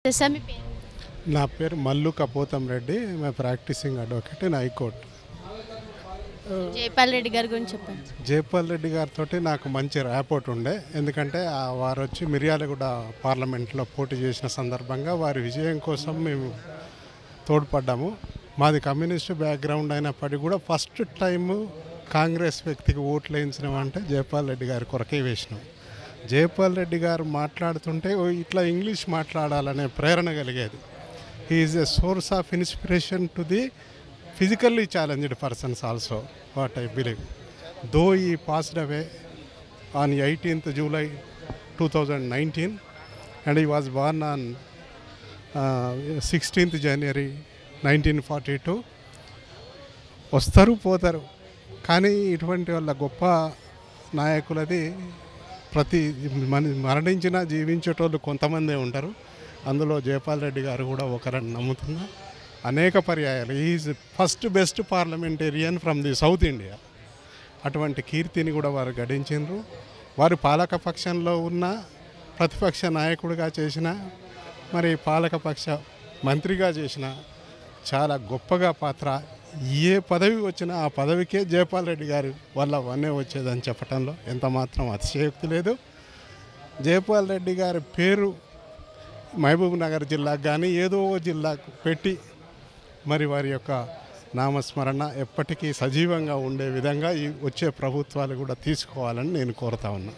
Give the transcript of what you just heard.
నమస్తే సార్, మీ పేరు? నా పేరు Mallu Kapotham Reddy. My practising advocate in high court. Jaipal Reddy గారి గురించి చెప్పండి. జైపాల్ రెడ్డి గారితో నాకు మంచి ర్యాపోర్ట్ ఉండే. ఎందుకంటే వారు వచ్చి మిర్యాలగూడ పార్లమెంట్లో పోటీ చేసిన సందర్భంగా వారి విజయం కోసం మేము తోడ్పడ్డాము. మాది కమ్యూనిస్ట్ బ్యాక్గ్రౌండ్ అయినప్పటికీ కూడా ఫస్ట్ టైము కాంగ్రెస్ వ్యక్తికి ఓట్లు వేయించడం అంటే జైపాల్ రెడ్డి గారి కొరకే వేసినాం. జైపాల్ రెడ్డి గారు మాట్లాడుతుంటే ఇట్లా ఇంగ్లీష్ మాట్లాడాలనే ప్రేరణ కలిగేది. He is a source of inspiration to the physically challenged persons also, what I believe. Though he passed away on 18th July 2019 and he was born on 16th January 1942. వస్తారు పోతారు, కానీ ఇటువంటి వాళ్ళ గొప్ప నాయకులది ప్రతి మరణించిన జీవించేటోళ్ళు కొంతమందే ఉంటారు. అందులో జైపాల్ రెడ్డి గారు కూడా ఒకరని నమ్ముతున్నా. అనేక పర్యాయాలు is first best parliamentarian from the south India. అటువంటి కీర్తిని కూడా వారు గడించారు. వారు పాలకపక్షంలో ఉన్న ప్రతిపక్ష నాయకుడిగా చేసిన, మరి పాలకపక్ష మంత్రిగా చేసిన చాలా గొప్పగా పాత్ర. ఏ పదవి వచ్చినా ఆ పదవికే జైపాల్ రెడ్డి గారి వల్ల వన్నే వచ్చేదని చెప్పడంలో ఎంత మాత్రం అతిశయోక్తి లేదు. జైపాల్ రెడ్డి గారి పేరు మహబూబ్ నగర్ జిల్లాకు కానీ ఏదో జిల్లాకు పెట్టి మరి వారి యొక్క నామస్మరణ ఎప్పటికీ సజీవంగా ఉండే విధంగా ఈ వచ్చే ప్రభుత్వాలు కూడా తీసుకోవాలని నేను కోరుతా ఉన్నా.